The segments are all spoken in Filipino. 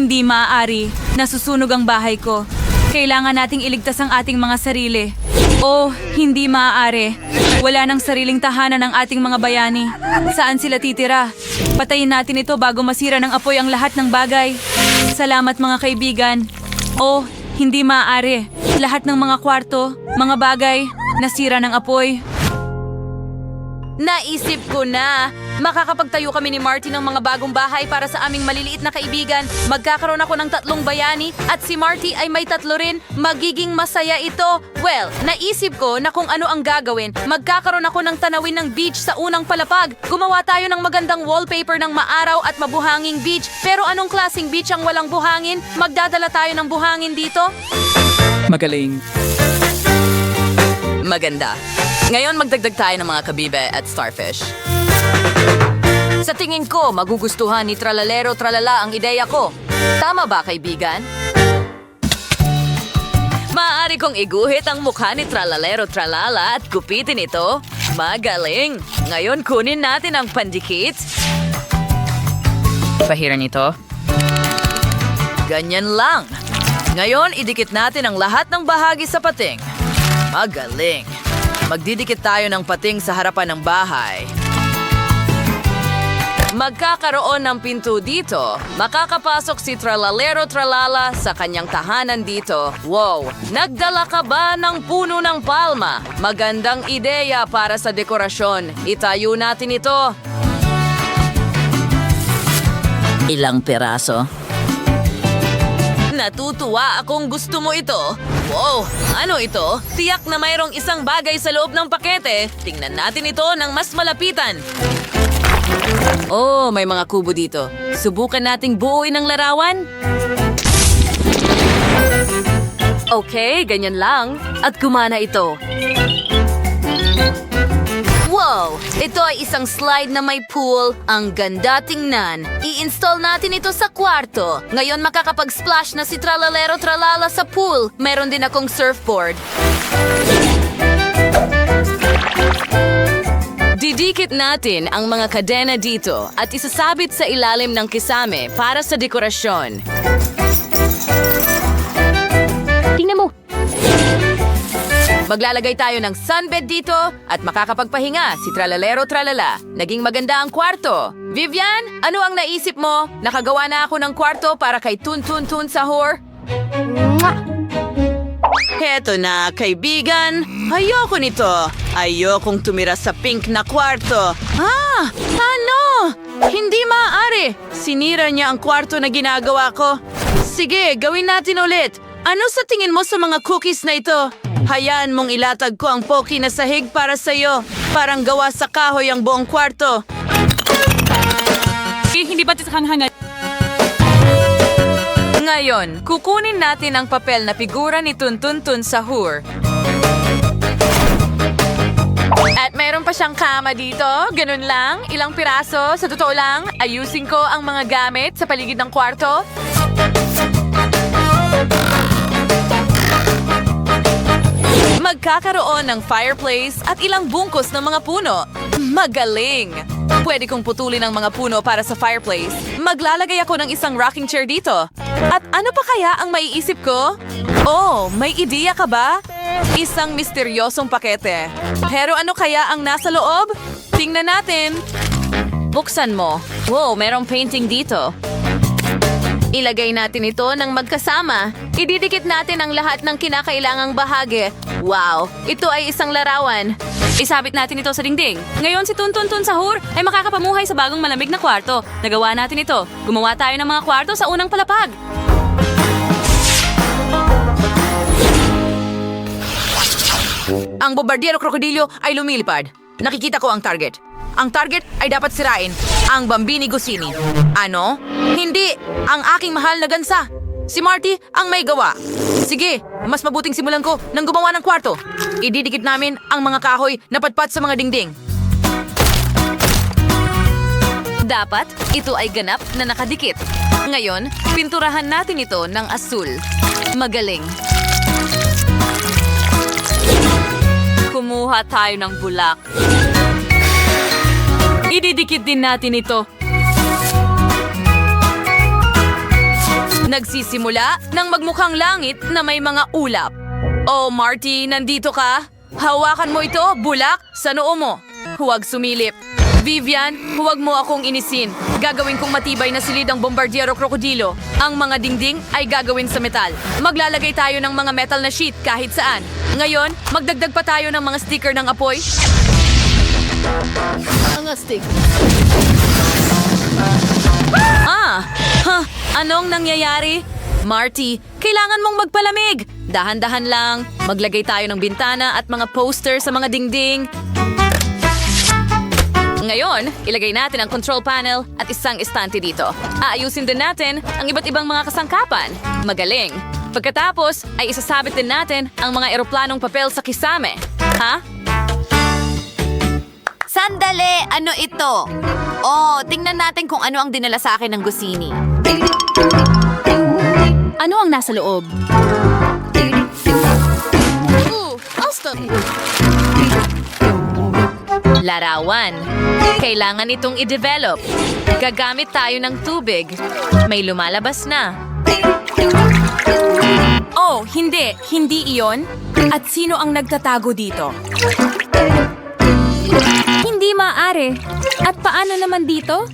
Hindi maaari. Nasusunog ang bahay ko. Kailangan nating iligtas ang ating mga sarili. Oh, hindi maaari. Wala nang sariling tahanan ang ating mga bayani. Saan sila titira? Patayin natin ito bago masira ng apoy ang lahat ng bagay. Salamat mga kaibigan. Oh, hindi maaari. Lahat ng mga kwarto, mga bagay, nasira ng apoy. Naisip ko na! Makakapagtayo kami ni Marty ng mga bagong bahay para sa aming maliliit na kaibigan. Magkakaroon ako ng 3 bayani at si Marty ay may 3 rin. Magiging masaya ito. Well, naisip ko na kung ano ang gagawin. Magkakaroon ako ng tanawin ng beach sa unang palapag. Gumawa tayo ng magandang wallpaper ng maaraw at mabuhanging beach. Pero anong klaseng beach ang walang buhangin? Magdadala tayo ng buhangin dito? Magaling. Maganda. Ngayon magdagdag tayo ng mga kabibe at starfish. Sa tingin ko, magugustuhan ni Tralalero Tralala ang ideya ko. Tama ba, kaibigan? Maaari kong iguhit ang mukha ni Tralalero Tralala at gupitin ito. Magaling! Ngayon kunin natin ang pandikit. Pahiran ito. Ganyan lang. Ngayon, idikit natin ang lahat ng bahagi sa pating. Magaling! Magdidikit tayo ng pating sa harapan ng bahay. Magkakaroon ng pinto dito. Makakapasok si Tralalero Tralala sa kanyang tahanan dito. Wow! Nagdala ka ba ng puno ng palma? Magandang ideya para sa dekorasyon. Itayo natin ito. Ilang peraso? Natutuwa akong gusto mo ito. Wow! Ano ito? Tiyak na mayroong isang bagay sa loob ng pakete. Tingnan natin ito ng mas malapitan. Oh, may mga kubo dito. Subukan nating buuin ang larawan. Okay, ganyan lang. At gumana ito. Wow! Ito ay isang slide na may pool. Ang ganda tingnan. I-install natin ito sa kwarto. Ngayon makakapag-splash na si Tralalero Tralala sa pool. Meron din akong surfboard. Didikit natin ang mga kadena dito at isasabit sa ilalim ng kisame para sa dekorasyon. Tingnan mo! Maglalagay tayo ng sunbed dito at makakapagpahinga si Tralalero Tralala. Naging maganda ang kwarto. Vivian, ano ang naisip mo? Nakagawa na ako ng kwarto para kay Tun Tun Tun Sahur. Heto na, kaibigan. Ayoko nito. Ayokong tumira sa pink na kwarto. Ano? Hindi maaari. Sinira niya ang kwarto na ginagawa ko. Sige, gawin natin ulit. Ano sa tingin mo sa mga cookies na ito? Hayaan mong ilatag ko ang poki na sahig para sa'yo. Parang gawa sa kahoy ang buong kwarto. Hindi ba ito hanghangan? Ngayon, kukunin natin ang papel na figura ni Tun Tun Tun Sahur. At mayroon pa siyang kama dito. Ganun lang. Ilang piraso. Sa totoo lang, ayusin ko ang mga gamit sa paligid ng kwarto. Magkakaroon ng fireplace at ilang bungkus ng mga puno. Magaling! Pwede kong putulin ang mga puno para sa fireplace. Maglalagay ako ng isang rocking chair dito. At ano pa kaya ang maiisip ko? Oh, may ideya ka ba? Isang misteryosong pakete. Pero ano kaya ang nasa loob? Tingnan natin. Buksan mo. Wow, merong painting dito. Ilagay natin ito ng magkasama. Ididikit natin ang lahat ng kinakailangang bahagi. Wow, ito ay isang larawan. Isabit natin ito sa dingding. Ngayon si Tun Tun Tun Sahur ay makakapamuhay sa bagong malamig na kwarto. Nagawa natin ito. Gumawa tayo ng mga kwarto sa unang palapag. Ang bombardero krokodilyo ay lumilipad. Nakikita ko ang target. Ang target ay dapat sirain. Ang Bambini Gosini. Ano? Hindi! Ang aking mahal na gansa. Si Marty ang may gawa. Sige, mas mabuting simulan ko nang gumawa ng kwarto. Ididikit namin ang mga kahoy na patpat sa mga dingding. Dapat, ito ay ganap na nakadikit. Ngayon, pinturahan natin ito ng asul. Magaling. Kumuha tayo ng bulak. Ididikit din natin ito. nagsisimula ng magmukhang langit na may mga ulap. Oh, Marty, nandito ka? Hawakan mo ito, bulak, sa noo mo. Huwag sumilip. Vivian, huwag mo akong inisin. Gagawin kong matibay na silid ang bombardiero krokodilo. Ang mga dingding ay gagawin sa metal. Maglalagay tayo ng mga metal na sheet kahit saan. Ngayon, magdagdag pa tayo ng mga sticker ng apoy. Mga stick. Anong nangyayari? Marty, kailangan mong magpalamig. Dahan-dahan lang. Maglagay tayo ng bintana at mga poster sa mga dingding. Ngayon, ilagay natin ang control panel at isang estante dito. Aayusin din natin ang iba't ibang mga kasangkapan. Magaling. Pagkatapos, ay isasabit din natin ang mga eroplanong papel sa kisame. Ha? Sandali! Ano ito? Oh, tingnan natin kung ano ang dinala sa akin ng Gusini. Ano ang nasa loob? Larawan. Kailangan itong i-develop. Gagamit tayo ng tubig. May lumalabas na. Oh, hindi. Hindi iyon. At sino ang nagtatago dito? Hindi maaari. At paano naman dito?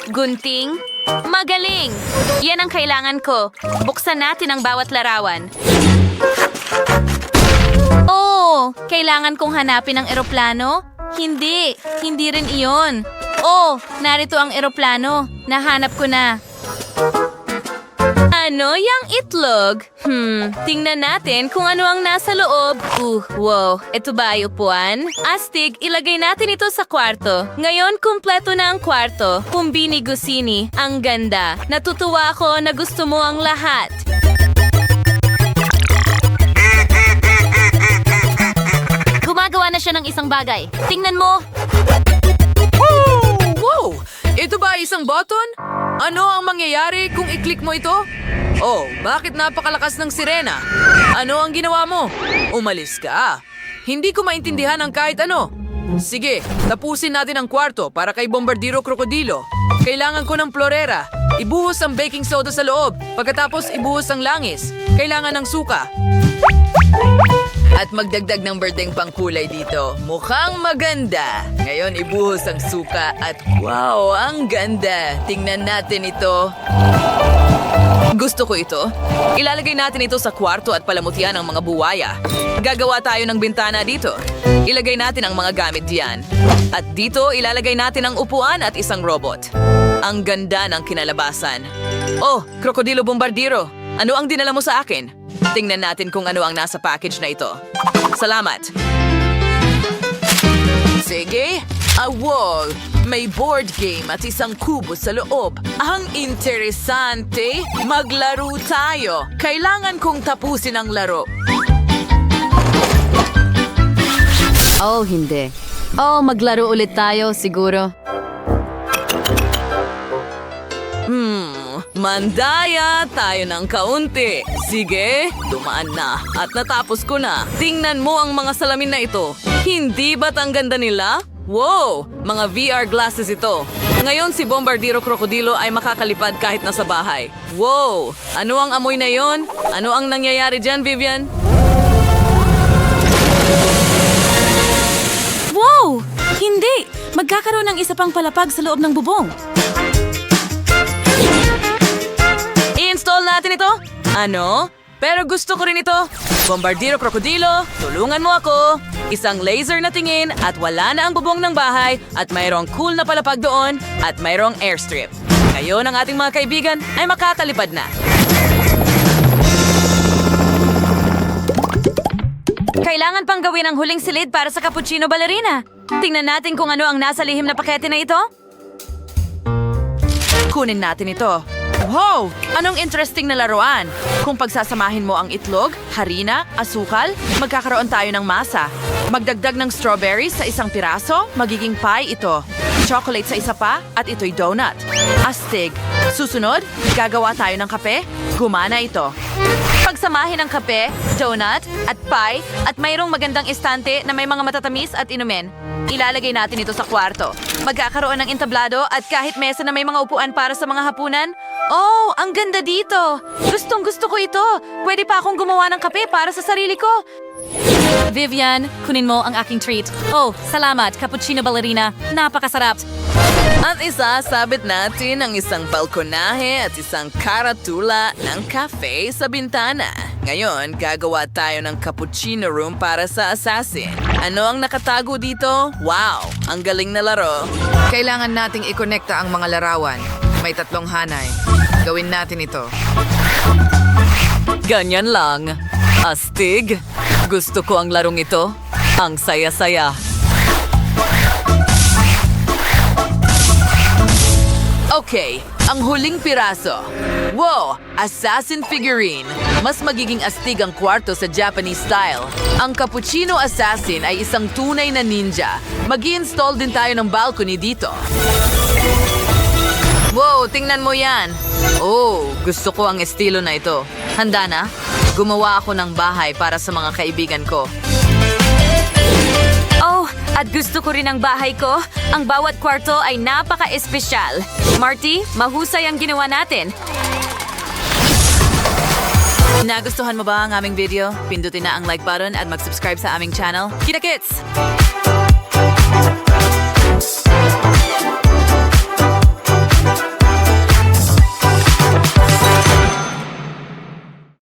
Gunting? Magaling! Yan ang kailangan ko. Buksan natin ang bawat larawan. Oh, kailangan kong hanapin ang eroplano? Hindi, hindi rin iyon. Oh, narito ang eroplano. Nahanap ko na. Ano yang itlog? Tingnan natin kung ano ang nasa loob. Wow. Ito ba ay upuan? Astig, ilagay natin ito sa kwarto. Ngayon, kumpleto na ang kwarto. Kumbini Gusini. Ang ganda. Natutuwa ako na gusto mo ang lahat. Gumagawa na siya ng isang bagay. Tingnan mo. Wow! Ito ba isang button? Ano ang mangyayari kung i-click mo ito? Oh, bakit napakalakas ng sirena? Ano ang ginawa mo? Umalis ka. Hindi ko maintindihan ang kahit ano. Sige, tapusin natin ang kwarto para kay Bombardiro Krokodilo. Kailangan ko ng florera. Ibuhos ang baking soda sa loob. Pagkatapos ibuhos ang langis. Kailangan ng suka. At magdagdag ng berdeng pangkulay dito. Mukhang maganda. Ngayon ibuhos ang suka at wow, ang ganda. Tingnan natin ito. Gusto ko ito. Ilalagay natin ito sa kwarto at palamutian ang mga buwaya. Gagawa tayo ng bintana dito. Ilagay natin ang mga gamit diyan. At dito, ilalagay natin ang upuan at isang robot. Ang ganda ng kinalabasan. Oh, Krokodilo Bombardiro. Ano ang dinala mo sa akin? Tingnan natin kung ano ang nasa package na ito. Salamat. Sige. Wow! May board game at isang kubo sa loob. Ang interesante! Maglaro tayo. Kailangan kong tapusin ang laro. Oh, hindi. Oh, maglaro ulit tayo, siguro. Mandaya tayo ng kaunti. Sige, dumaan na. At natapos ko na. Tingnan mo ang mga salamin na ito. Hindi ba't ang ganda nila? Wow! Mga VR glasses ito. Ngayon si Bombardiro Krokodilo ay makakalipad kahit nasa bahay. Wow! Ano ang amoy na yon? Ano ang nangyayari dyan, Vivian? Wow! Hindi! Magkakaroon ng isa pang palapag sa loob ng bubong. I-install natin ito? Ano? Pero gusto ko rin ito. Bombardiro Krokodilo, tulungan mo ako. Isang laser na tingin at wala na ang bubong ng bahay at mayroong cool na palapag doon at mayroong airstrip. Ngayon ang ating mga kaibigan ay makakalipad na. Kailangan pang gawin ang huling silid para sa cappuccino ballerina. Tingnan natin kung ano ang nasa lihim na pakete na ito. Kunin natin ito. Wow! Anong interesting na laruan? Kung pagsasamahin mo ang itlog, harina, asukal, magkakaroon tayo ng masa. Magdagdag ng strawberries sa isang piraso, magiging pie ito. Chocolate sa isa pa, at ito'y donut. Astig. Susunod, gagawa tayo ng kape. Gumana ito. Pagsamahin ang kape, donut, at pie, at mayroong magandang estante na may mga matatamis at inumin. Ilalagay natin ito sa kwarto. Magkakaroon ng entablado at kahit mesa na may mga upuan para sa mga hapunan. Oh, ang ganda dito! Gustong gusto ko ito! Pwede pa akong gumawa ng kape para sa sarili ko. Vivian, kunin mo ang aking treat. Oh, salamat, cappuccino ballerina. Napakasarap. At isasabit natin ang isang balkonahe at isang karatula ng cafe sa bintana. Ngayon, gagawa tayo ng cappuccino room para sa assassin. Ano ang nakatago dito? Wow, ang galing na laro. Kailangan nating ikonekta ang mga larawan. May 3 hanay. Gawin natin ito. Ganyan lang. Astig. Gusto ko ang larong ito. Ang saya-saya. Okay, ang huling piraso. Wow, assassin figurine. Mas magiging astig ang kwarto sa Japanese style. Ang cappuccino assassin ay isang tunay na ninja. Mag-i-install din tayo ng balcony dito. Wow, tingnan mo yan. Oh, gusto ko ang estilo na ito. Handa na? Gumawa ako ng bahay para sa mga kaibigan ko. Oh, at gusto ko rin ang bahay ko. Ang bawat kwarto ay napaka-espesyal. Marty, mahusay ang ginawa natin. Nagustuhan mo ba ang aming video? Pindutin na ang like button at mag-subscribe sa aming channel. Kita-kits!